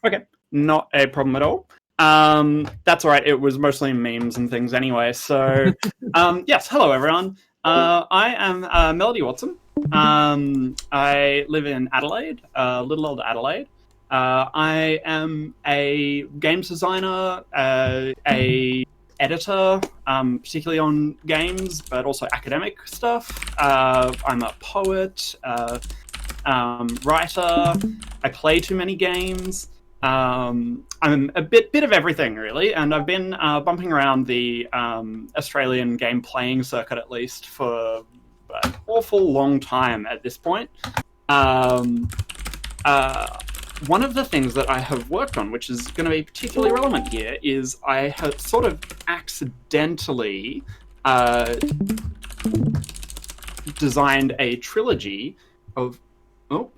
Okay, not a problem at all. That's all right. It was mostly memes and things anyway. So, yes, hello everyone. I am Melody Watson. I live in Adelaide, little old Adelaide. I am a games designer, a editor, particularly on games, but also academic stuff. I'm a poet, writer. I play too many games. I'm a bit of everything, really, and I've been bumping around the Australian game playing circuit, at least, for an awful long time at this point. One of the things that I have worked on, which is going to be particularly relevant here, is I have sort of accidentally designed a trilogy of... Oh,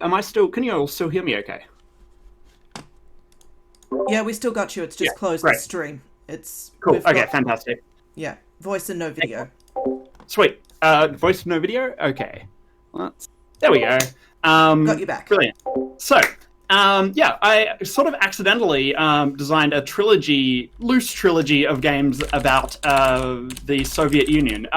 can you all still hear me okay? Yeah, we still got you. It's just closed the stream. It's cool. Okay, fantastic. Yeah, voice and no video. Sweet. Voice and no video? Okay. There we go. Got you back. Brilliant. So, I sort of accidentally designed a loose trilogy of games about the Soviet Union.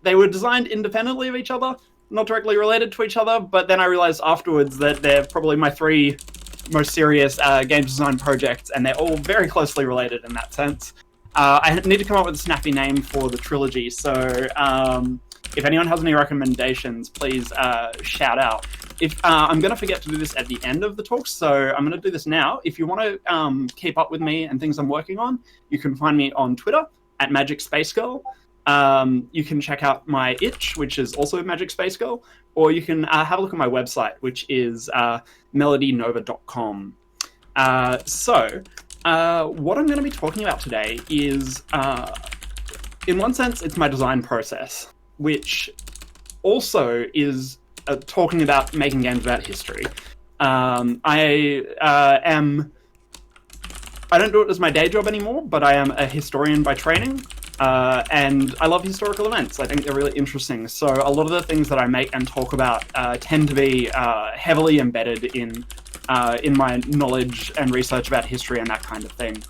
They were designed independently of each other, not directly related to each other, but then I realized afterwards that they're probably my three most serious game design projects, and they're all very closely related in that sense. I need to come up with a snappy name for the trilogy, so if anyone has any recommendations, please shout out. I'm going to forget to do this at the end of the talk, so I'm going to do this now. If you want to keep up with me and things I'm working on, you can find me on Twitter at Magic Space Girl. You can check out my itch, which is also Magic Space Girl, or you can have a look at my website, which is melodynova.com. What I'm going to be talking about today is, in one sense, it's my design process, which also is talking about making games about history. I don't do it as my day job anymore, but I am a historian by training. And I love historical events. I think they're really interesting. So a lot of the things that I make and talk about tend to be heavily embedded in my knowledge and research about history and that kind of thing.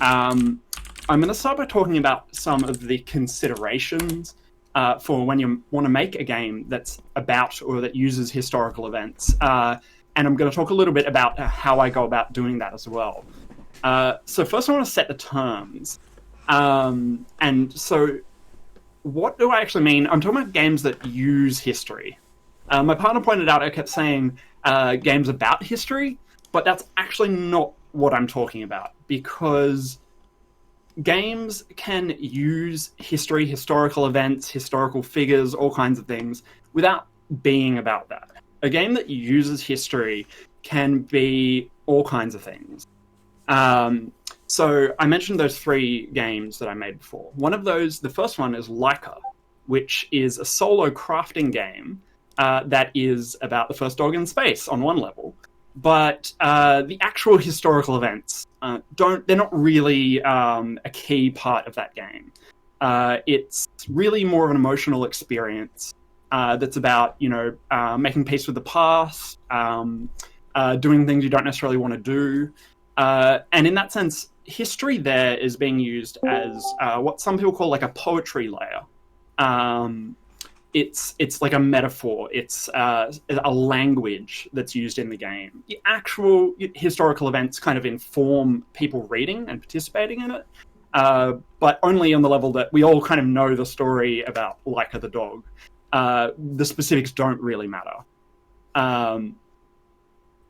I'm going to start by talking about some of the considerations for when you want to make a game that's about or that uses historical events. And I'm going to talk a little bit about how I go about doing that as well. So first I want to set the terms. And so what do I actually mean? I'm talking about games that use history. My partner pointed out, I kept saying games about history, but that's actually not what I'm talking about, because games can use history, historical events, historical figures, all kinds of things, without being about that. A game that uses history can be all kinds of things. So I mentioned those three games that I made before. One of those, the first one, is Laika, which is a solo crafting game that is about the first dog in space on one level. But the actual historical events they're not really a key part of that game. It's really more of an emotional experience that's about, making peace with the past, doing things you don't necessarily want to do. And in that sense, history there is being used as what some people call like a poetry layer. It's like a metaphor. It's a language that's used in the game. The actual historical events kind of inform people reading and participating in it, but only on the level that we all kind of know the story about Laika the dog. The specifics don't really matter.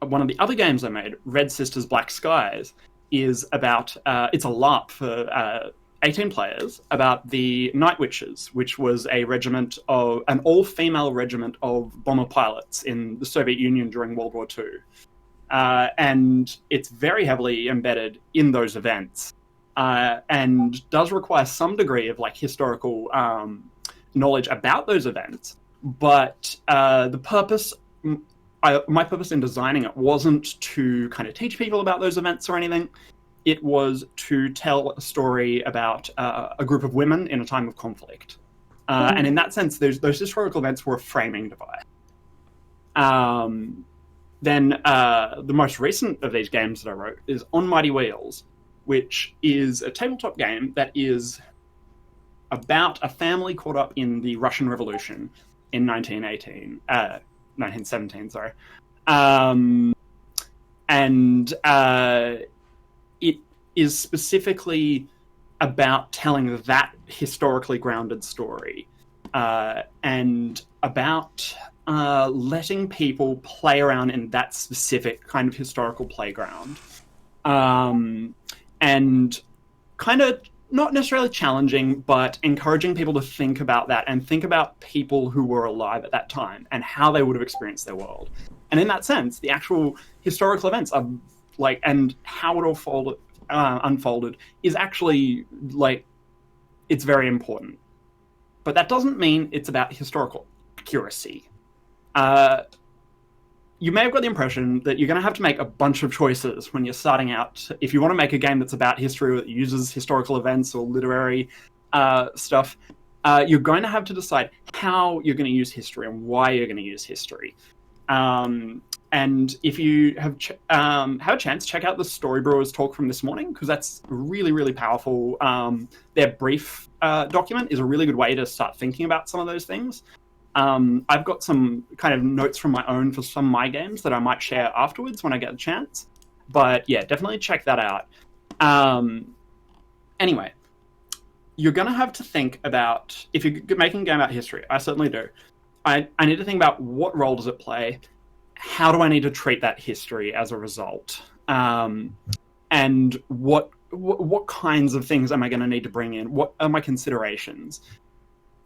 One of the other games I made, Red Sisters Black Skies, is about, it's a LARP for 18 players, about the Night Witches, which was an all-female regiment of bomber pilots in the Soviet Union during World War II. And it's very heavily embedded in those events, and does require some degree of historical knowledge about those events. But my purpose in designing it wasn't to kind of teach people about those events or anything. It was to tell a story about a group of women in a time of conflict. And in that sense, those historical events were a framing device. Then the most recent of these games that I wrote is On Mighty Wheels, which is a tabletop game that is about a family caught up in the Russian Revolution in 1917, sorry. And it is specifically about telling that historically grounded story, and about letting people play around in that specific kind of historical playground. And kind of not necessarily challenging, but encouraging people to think about that and think about people who were alive at that time and how they would have experienced their world. And in that sense, the actual historical events are like, and how it all unfolded is actually like, it's very important. But that doesn't mean it's about historical accuracy. You may have got the impression that you're going to have to make a bunch of choices when you're starting out. If you want to make a game that's about history or that uses historical events or literary stuff, you're going to have to decide how you're going to use history and why you're going to use history. And if you have a chance, check out the Story Brewers talk from this morning, because that's really, really powerful. Their brief document is a really good way to start thinking about some of those things. I've got some kind of notes from my own for some of my games that I might share afterwards when I get a chance. But yeah, definitely check that out. Anyway, you're going to have to think about, if you're making a game about history, I certainly do, I need to think about what role does it play, how do I need to treat that history as a result, and what kinds of things am I going to need to bring in, what are my considerations.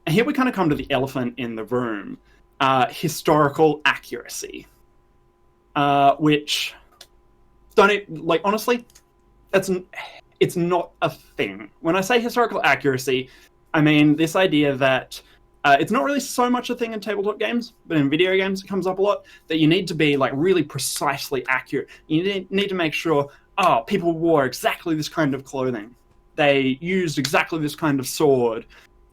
And here we kind of come to the elephant in the room, historical accuracy, which, honestly, it's not a thing. When I say historical accuracy, I mean this idea that it's not really so much a thing in tabletop games, but in video games it comes up a lot, that you need to be like really precisely accurate. You need to make sure, people wore exactly this kind of clothing. They used exactly this kind of sword.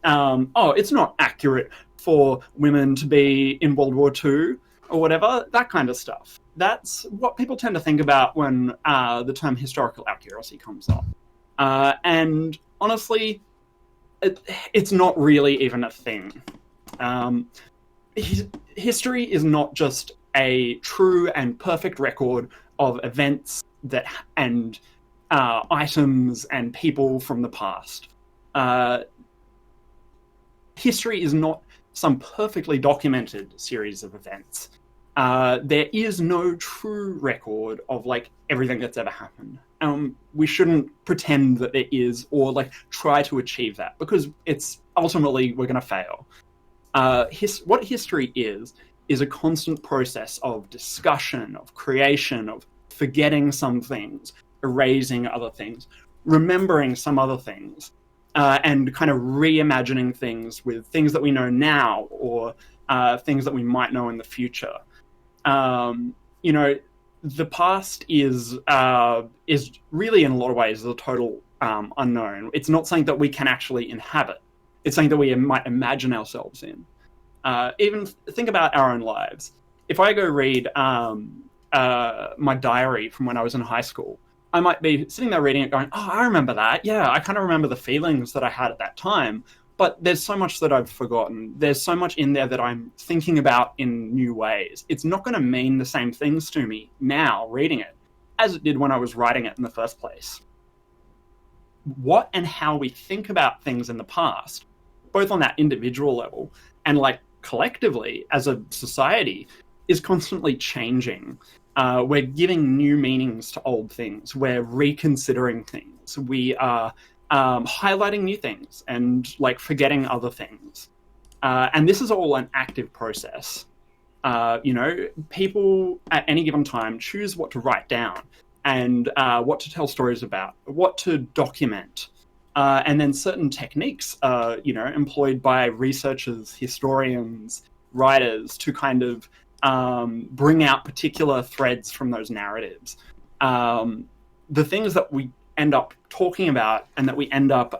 It's not accurate for women to be in World War II or whatever, that kind of stuff. That's what people tend to think about when the term historical accuracy comes up. And honestly, it's not really even a thing. History is not just a true and perfect record of events and items and people from the past. History is not some perfectly documented series of events. There is no true record of everything that's ever happened. We shouldn't pretend that there is, or try to achieve that, because it's ultimately we're going to fail. What history is a constant process of discussion, of creation, of forgetting some things, erasing other things, remembering some other things. And kind of reimagining things with things that we know now, or things that we might know in the future. The past is really, in a lot of ways, a total unknown. It's not something that we can actually inhabit. It's something that we might imagine ourselves in. Even think about our own lives. If I go read my diary from when I was in high school, I might be sitting there reading it going, I remember that. Yeah, I kind of remember the feelings that I had at that time. But there's so much that I've forgotten. There's so much in there that I'm thinking about in new ways. It's not going to mean the same things to me now reading it as it did when I was writing it in the first place. What and how we think about things in the past, both on that individual level and collectively as a society, is constantly changing. We're giving new meanings to old things. We're reconsidering things. We are highlighting new things and forgetting other things. And this is all an active process. People at any given time choose what to write down and what to tell stories about, what to document. And then certain techniques are, employed by researchers, historians, writers to kind of bring out particular threads from those narratives. The things that we end up talking about and that we end up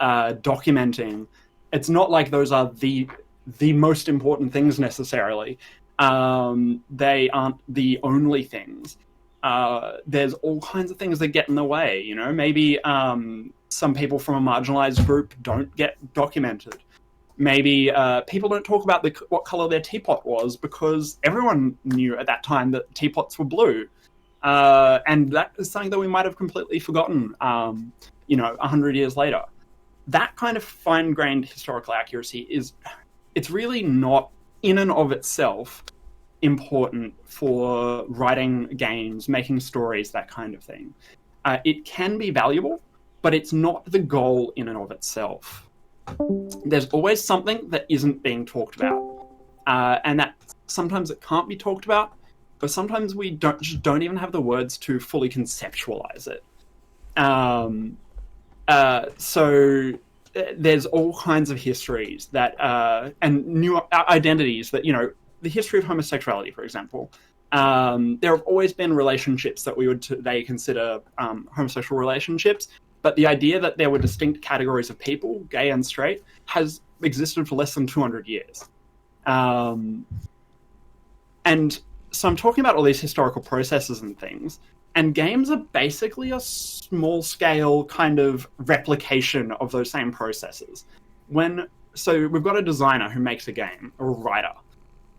documenting, it's not like those are the most important things necessarily. They aren't the only things. There's all kinds of things that get in the way. You know, maybe some people from a marginalized group don't get documented. Maybe people don't talk about what color their teapot was because everyone knew at that time that teapots were blue. And that is something that we might have completely forgotten, 100 years later. That kind of fine-grained historical accuracy it's really not in and of itself important for writing games, making stories, that kind of thing. It can be valuable, but it's not the goal in and of itself. There's always something that isn't being talked about, and that sometimes it can't be talked about, but sometimes we don't even have the words to fully conceptualize it. So there's all kinds of histories that and new identities that, the history of homosexuality, for example. There have always been relationships that we would today consider homosexual relationships, but the idea that there were distinct categories of people, gay and straight, has existed for less than 200 years. And so I'm talking about all these historical processes and things, and games are basically a small-scale kind of replication of those same processes. So we've got a designer who makes a game, or a writer.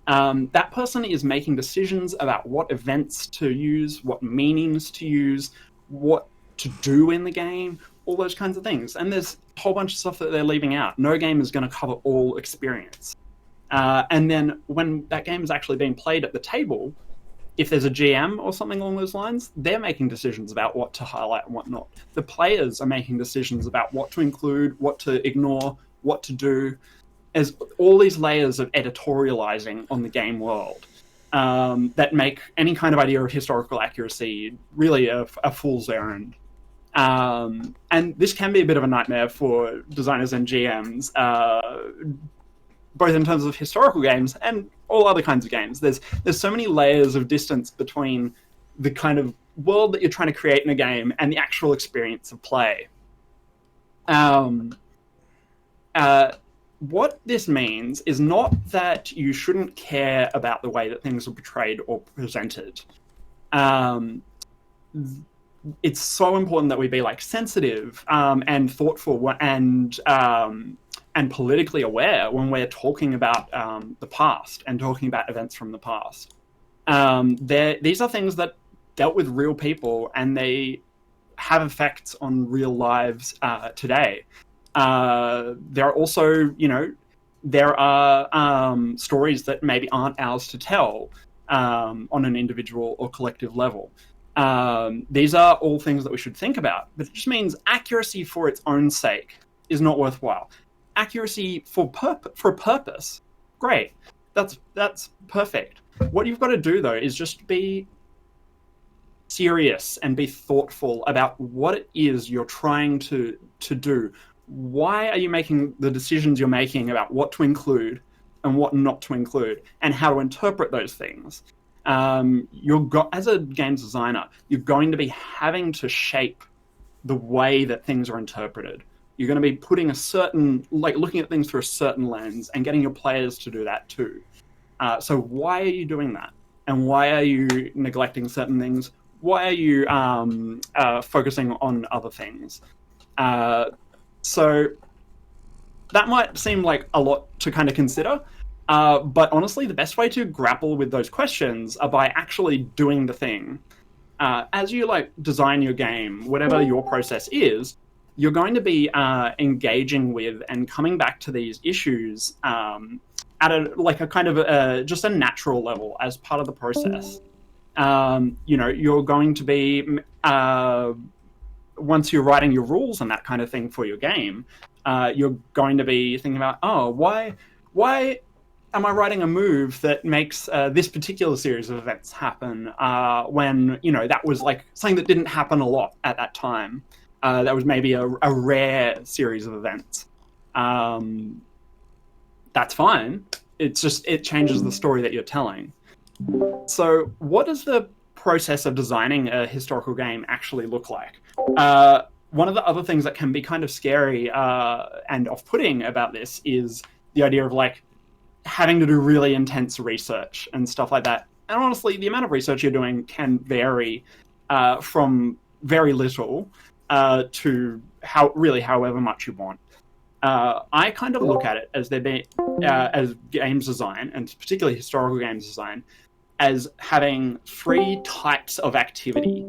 That person is making decisions about what events to use, what meanings to use, what to do in the game, all those kinds of things. And there's a whole bunch of stuff that they're leaving out. No game is going to cover all experience. And then when that game is actually being played at the table, if there's a GM or something along those lines, they're making decisions about what to highlight and what not. The players are making decisions about what to include, what to ignore, what to do. There's all these layers of editorializing on the game world that make any kind of idea of historical accuracy really a fool's errand. And this can be a bit of a nightmare for designers and GMs, both in terms of historical games and all other kinds of games. There's so many layers of distance between the kind of world that you're trying to create in a game and the actual experience of play. What this means is not that you shouldn't care about the way that things are portrayed or presented. It's so important that we be sensitive and thoughtful and politically aware when we're talking about the past and talking about events from the past. These are things that dealt with real people, and they have effects on real lives today. There are also, there are stories that maybe aren't ours to tell on an individual or collective level. These are all things that we should think about, but it just means accuracy for its own sake is not worthwhile. Accuracy for a purpose, great. That's perfect. What you've got to do, though, is just be serious and be thoughtful about what it is you're trying to do. Why are you making the decisions you're making about what to include and what not to include, and how to interpret those things? As a games designer, you're going to be having to shape the way that things are interpreted. You're going to be putting looking at things through a certain lens and getting your players to do that too. So why are you doing that? And why are you neglecting certain things? Why are you focusing on other things? So that might seem like a lot to kind of consider, but honestly, the best way to grapple with those questions are by actually doing the thing. As you design your game, whatever your process is, you're going to be engaging with and coming back to these issues at a kind of just a natural level as part of the process. You're going to be once you're writing your rules and that kind of thing for your game, you're going to be thinking about, why am I writing a move that makes this particular series of events happen when, that was something that didn't happen a lot at that time. That was maybe a rare series of events. That's fine. It's just, it changes the story that you're telling. So what does the process of designing a historical game actually look like? One of the other things that can be kind of scary and off-putting about this is the idea of having to do really intense research and stuff like that. And honestly, the amount of research you're doing can vary from very little to however much you want. I kind of look at it as as games design, and particularly historical games design, as having three types of activity,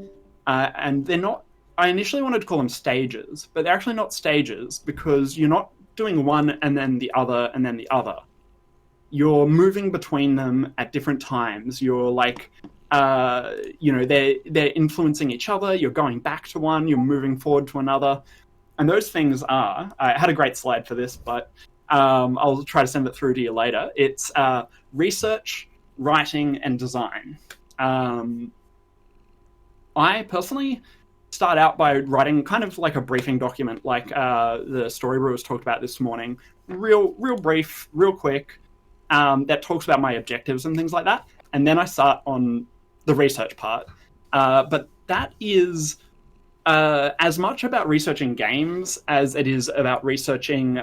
and they're not. I initially wanted to call them stages, but they're actually not stages because you're not doing one and then the other and then the other. You're moving between them at different times. You're like, they're influencing each other. You're going back to one. You're moving forward to another. And those things are, I had a great slide for this, but I'll try to send it through to you later. It's research, writing, and design. I personally start out by writing kind of like a briefing document, like the Story Brewers talked about this morning. Real brief, real quick, that talks about my objectives and things like that. And then I start on the research part. But that is as much about researching games as it is about researching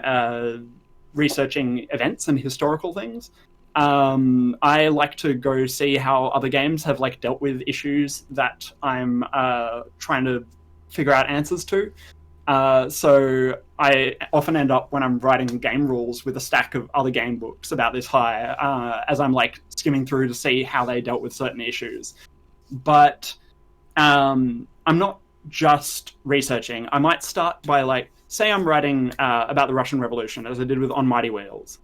events and historical things. I like to go see how other games have like dealt with issues that I'm trying to figure out answers to. So I often end up when I'm writing game rules with a stack of other game books about this high, as I'm like skimming through to see how they dealt with certain issues. But I'm not just researching. I might start by like, say I'm writing about the Russian Revolution, as I did with On Mighty Wheels.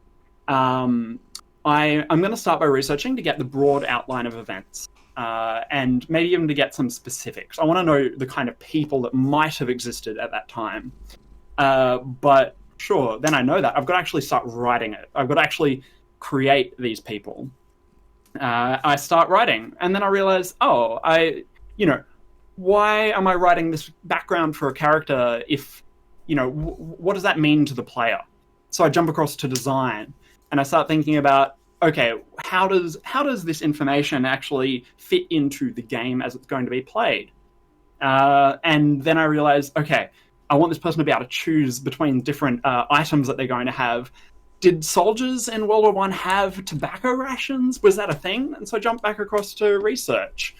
I'm going to start by researching to get the broad outline of events. And maybe even to get some specifics. I want to know the kind of people that might have existed at that time. But sure, then I know that. I've got to actually start writing it. I've got to actually create these people. I start writing, and then I realize, why am I writing this background for a character if, what does that mean to the player? So I jump across to design, and I start thinking about, okay, how does this information actually fit into the game as it's going to be played? And then I realized, okay, I want this person to be able to choose between different items that they're going to have. Did soldiers in World War I have tobacco rations? Was that a thing? And so I jumped back across to research.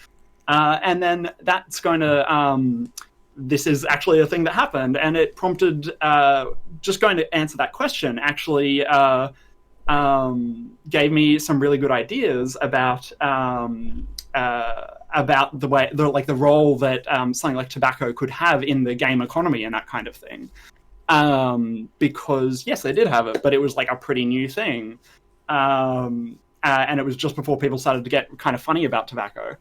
And then that's going to... this is actually a thing that happened, and it prompted... just going to answer that question, actually... gave me some really good ideas about the way, the role that something like tobacco could have in the game economy and that kind of thing. Because yes, they did have it, but it was like a pretty new thing, and it was just before people started to get kind of funny about tobacco.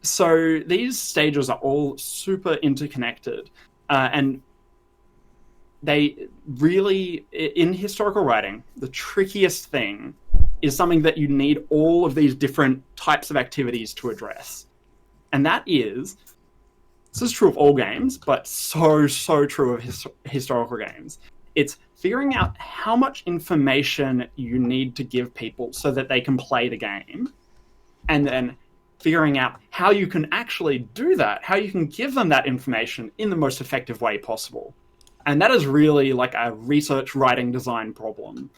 So these stages are all super interconnected, and they really, in historical writing, the trickiest thing is something that you need all of these different types of activities to address. And that is, this is true of all games, but so true of historical games. It's figuring out how much information you need to give people so that they can play the game, and then figuring out how you can actually do that, how you can give them that information in the most effective way possible. And that is really like a research, writing, design problem.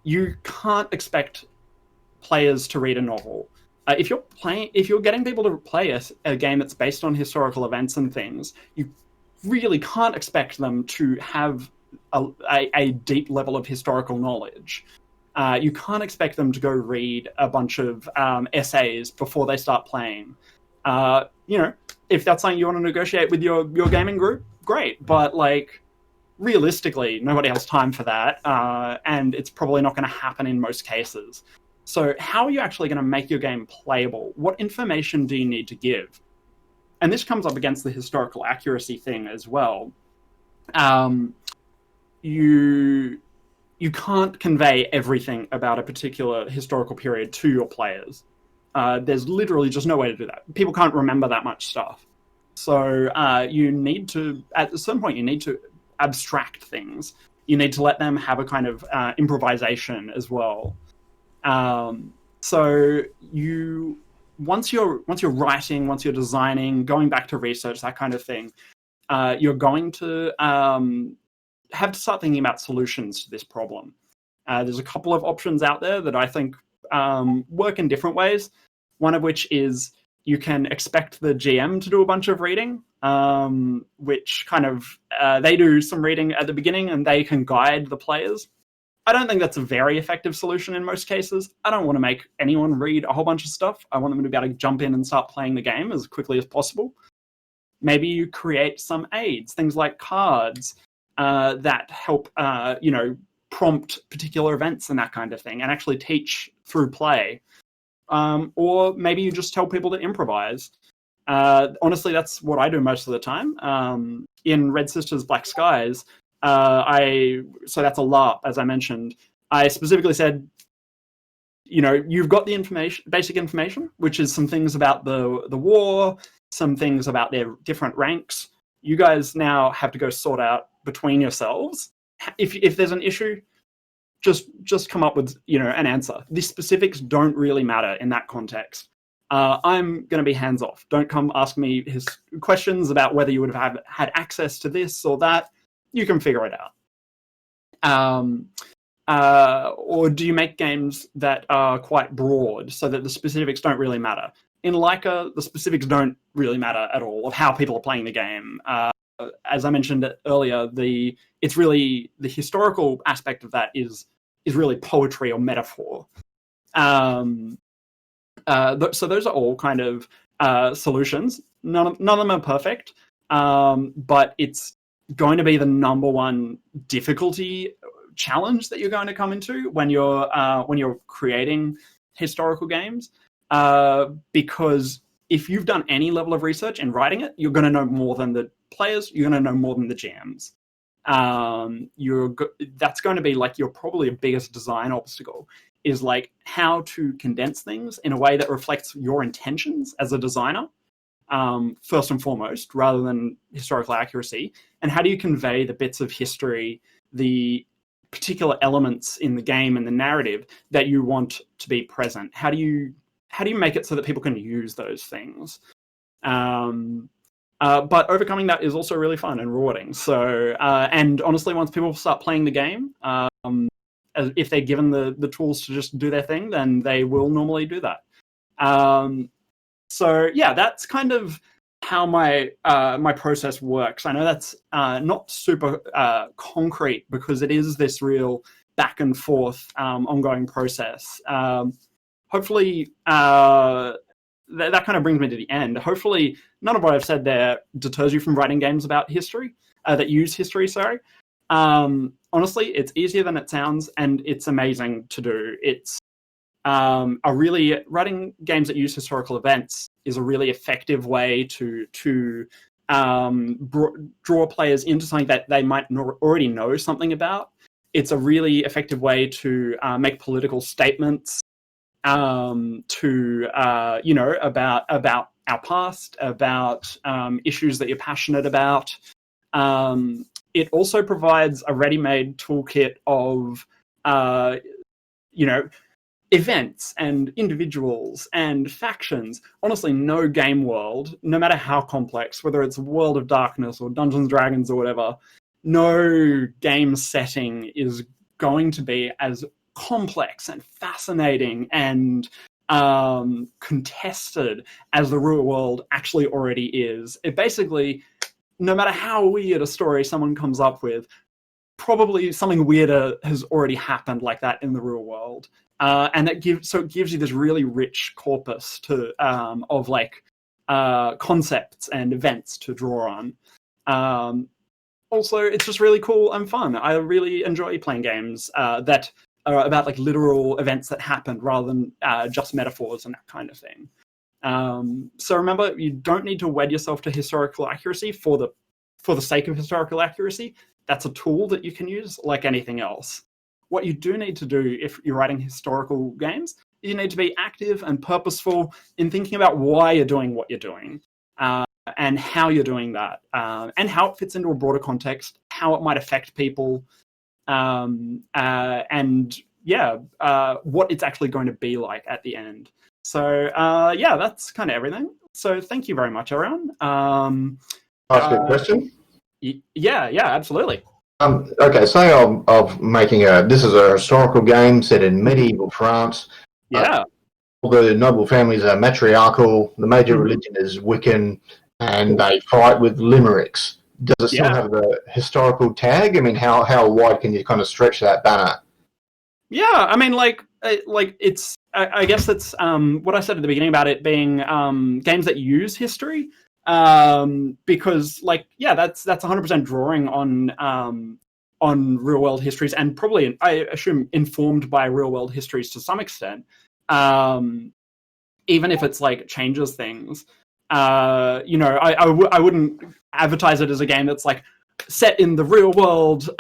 You can't expect players to read a novel. If you're getting people to play a game that's based on historical events and things, you really can't expect them to have a deep level of historical knowledge. You can't expect them to go read a bunch of essays before they start playing. If that's something you want to negotiate with your gaming group, great. But like, realistically, nobody has time for that, and it's probably not going to happen in most cases. So how are you actually going to make your game playable? What information do you need to give? And this comes up against the historical accuracy thing as well. You can't convey everything about a particular historical period to your players. There's literally just no way to do that. People can't remember that much stuff. So you need to, at a certain point, you need to abstract things. You need to let them have a kind of improvisation as well. So once you're writing, once you're designing, going back to research, that kind of thing, you're going to have to start thinking about solutions to this problem. There's a couple of options out there that I think work in different ways. One of which is you can expect the GM to do a bunch of reading, which kind of they do some reading at the beginning and they can guide the players. I don't think that's a very effective solution in most cases. I don't want to make anyone read a whole bunch of stuff. I want them to be able to jump in and start playing the game as quickly as possible. Maybe you create some aids, things like cards that help, prompt particular events and that kind of thing, and actually teach through play. Or maybe you just tell people to improvise. Honestly, that's what I do most of the time. In Red Sisters Black Skies, so that's a LARP, as I mentioned. I specifically said, you've got the basic information, which is some things about the war, some things about their different ranks. You guys now have to go sort out between yourselves. If there's an issue, just come up with an answer. The specifics don't really matter in that context. I'm going to be hands off. Don't come ask me his questions about whether you would have had access to this or that. You can figure it out. Or do you make games that are quite broad so that the specifics don't really matter? In Leica, the specifics don't really matter at all of how people are playing the game. As I mentioned earlier, it's really the historical aspect of that is really poetry or metaphor. So those are all kind of solutions. None of them are perfect, but it's going to be the number one difficulty challenge that you're going to come into when you're creating historical games, because if you've done any level of research in writing it, you're going to know more than the players. You're going to know more than the GMs. That's going to be like your probably biggest design obstacle, is like how to condense things in a way that reflects your intentions as a designer, first and foremost, rather than historical accuracy. And how do you convey the bits of history, the particular elements in the game and the narrative that you want to be present? How do you make it so that people can use those things? But overcoming that is also really fun and rewarding. So, and honestly, once people start playing the game, if they're given the tools to just do their thing, then they will normally do that. So yeah, that's kind of how my process works. I know that's not super concrete because it is this real back and forth ongoing process. Hopefully, that kind of brings me to the end. Hopefully, none of what I've said there deters you from writing games about history, that use history, sorry. Honestly, it's easier than it sounds, and it's amazing to do. It's writing games that use historical events is a really effective way to draw players into something that they might already know something about. It's a really effective way to make political statements, about our past, about issues that you're passionate about. It also provides a ready-made toolkit of, events and individuals and factions. Honestly, no game world, no matter how complex, whether it's World of Darkness or Dungeons and Dragons or whatever, no game setting is going to be as complex and fascinating and contested as the real world actually already is. It basically, no matter how weird a story someone comes up with, probably something weirder has already happened like that in the real world. And it gives you this really rich corpus of concepts and events to draw on. Also, it's just really cool and fun. I really enjoy playing games that are about literal events that happened rather than just metaphors and that kind of thing. So remember, you don't need to wed yourself to historical accuracy for the sake of historical accuracy. That's a tool that you can use like anything else. What you do need to do if you're writing historical games, you need to be active and purposeful in thinking about why you're doing what you're doing, and how you're doing that, and how it fits into a broader context, how it might affect people, and what it's actually going to be like at the end. So that's kind of everything. So thank you very much, everyone. Ask a question? Yeah, absolutely. Okay, say I'm making this is a historical game set in medieval France. Yeah. All the noble families are matriarchal. The major religion is Wiccan, and they fight with limericks. Does it still have the historical tag? I mean, how wide can you kind of stretch that banner? Yeah, I mean, like it's. I guess that's what I said at the beginning about it being games that use history, because that's 100% drawing on real world histories, and probably I assume informed by real world histories to some extent. Even if it's like changes things, I wouldn't advertise it as a game that's like set in the real world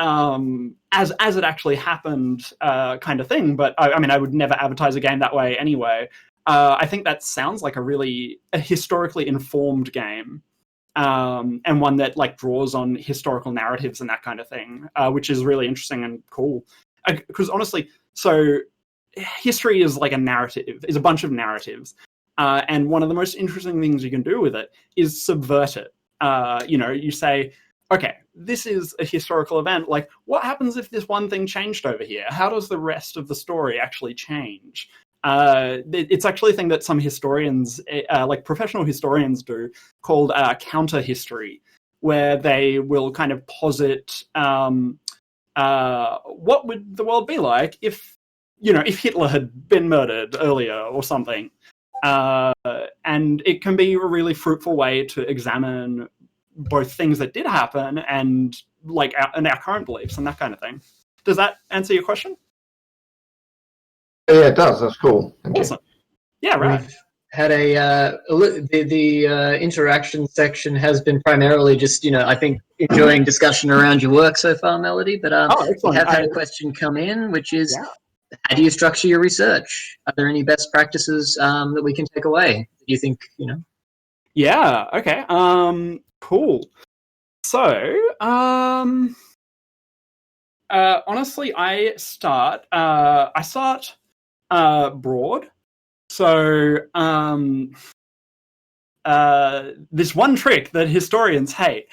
as it actually happened kind of thing. But I mean, I would never advertise a game that way anyway. I think that sounds like a historically informed game, and one that like draws on historical narratives and that kind of thing, which is really interesting and cool. Because honestly, so history is like is a bunch of narratives, and one of the most interesting things you can do with it is subvert it. You say, okay, this is a historical event. Like, what happens if this one thing changed over here? How does the rest of the story actually change? It's actually a thing that some historians, like professional historians, do called counter history, where they will kind of posit what would the world be like if Hitler had been murdered earlier or something. And it can be a really fruitful way to examine both things that did happen and like our current beliefs and that kind of thing. Does that answer your question? Yeah, it does. That's cool. Awesome. Yeah, right. We've had the interaction section has been primarily just, I think, enjoying discussion around your work so far, Melody. But we have had a question come in, which is, how do you structure your research? Are there any best practices that we can take away? Do you think, Yeah, okay. Cool. So, honestly, I start broad. So, this one trick that historians hate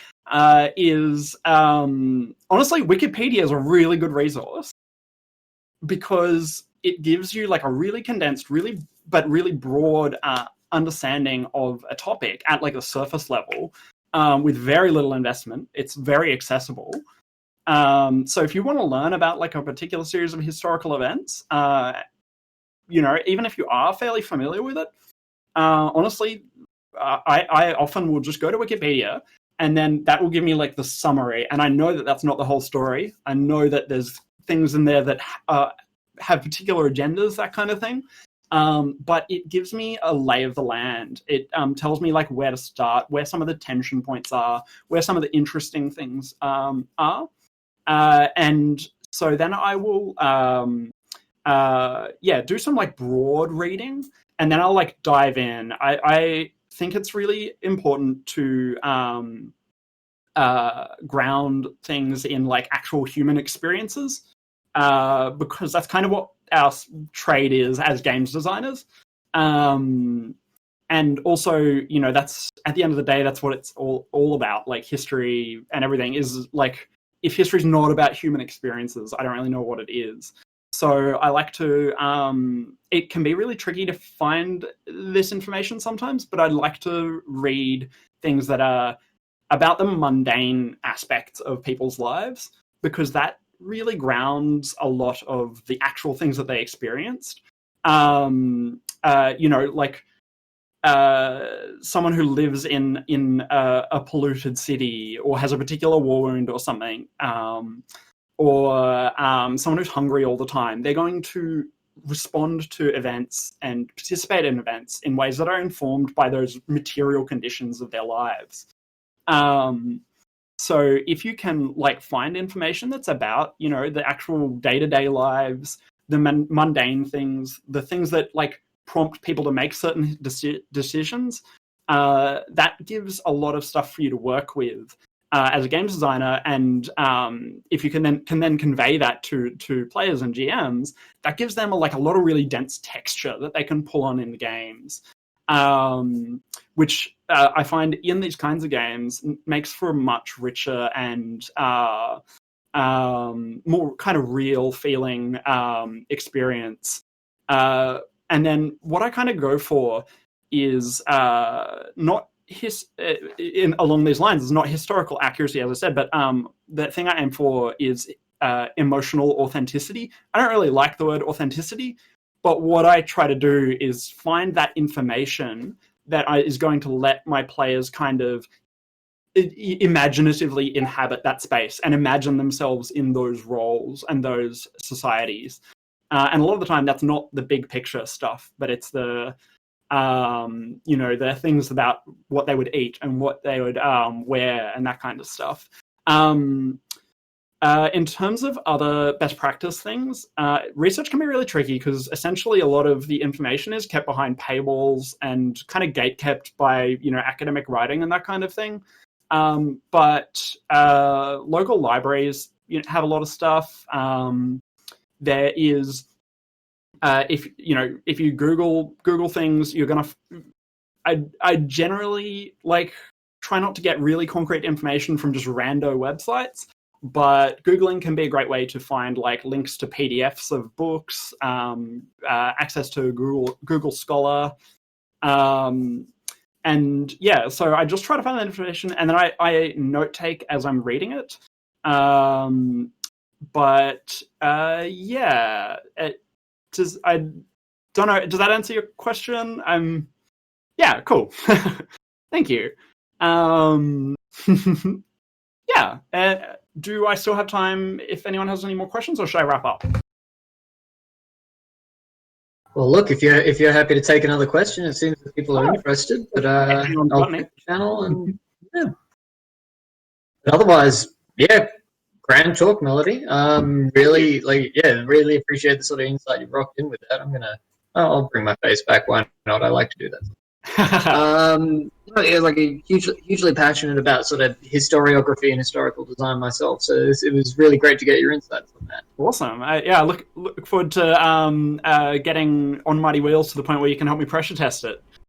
is honestly, Wikipedia is a really good resource because it gives you like a really condensed, really broad understanding of a topic at like a surface level with very little investment. It's very accessible. So if you want to learn about like a particular series of historical events, even if you are fairly familiar with it, honestly, I often will just go to Wikipedia, and then that will give me like the summary. And I know that that's not the whole story. I know that there's things in there that have particular agendas, that kind of thing. But it gives me a lay of the land. It tells me like where to start, where some of the tension points are, where some of the interesting things are. And so then I will do some like broad reading, and then I'll like dive in. I think it's really important to ground things in like actual human experiences, because that's kind of what our trade is as games designers. And also, that's at the end of the day, that's what it's all about. Like history and everything is like, if history's not about human experiences, I don't really know what it is. So I like to, it can be really tricky to find this information sometimes, but I like to read things that are about the mundane aspects of people's lives, because that really grounds a lot of the actual things that they experienced. Someone who lives in a polluted city or has a particular war wound or something, or someone who's hungry all the time, they're going to respond to events and participate in events in ways that are informed by those material conditions of their lives. So if you can like find information that's about, the actual day-to-day lives, the mundane things, the things that like prompt people to make certain decisions, that gives a lot of stuff for you to work with as a games designer. And if you can then convey that to players and GMs, that gives them a lot of really dense texture that they can pull on in the games, which I find in these kinds of games makes for a much richer and more kind of real feeling experience. And then what I kind of go for is not along these lines is not historical accuracy, as I said, but the thing I aim for is emotional authenticity. I don't really like the word authenticity, but what I try to do is find that information that is going to let my players kind of imaginatively inhabit that space and imagine themselves in those roles and those societies. And a lot of the time, that's not the big picture stuff, but it's the the things about what they would eat and what they would wear and that kind of stuff. In terms of other best practice things, research can be really tricky because essentially a lot of the information is kept behind paywalls and kind of gatekept by academic writing and that kind of thing. But local libraries have a lot of stuff. There is if you Google things, you're gonna. I generally try not to get really concrete information from just rando websites, but Googling can be a great way to find links to PDFs of books, access to Google Scholar, and yeah. So I just try to find that information, and then I note take as I'm reading it. But yeah. I don't know. Does that answer your question? Yeah, cool. Thank you. Yeah. Do I still have time if anyone has any more questions, or should I wrap up? Well, look, if you're happy to take another question, it seems that people are interested. But I'll pick the channel and yeah. But otherwise, yeah. Grand talk, Melody. Really appreciate the sort of insight you rocked in with that. I'll bring my face back. Why not? I like to do that. Hugely passionate about sort of historiography and historical design myself. So it was really great to get your insights on that. Awesome. Look forward to getting on Mighty Wheels to the point where you can help me pressure test it.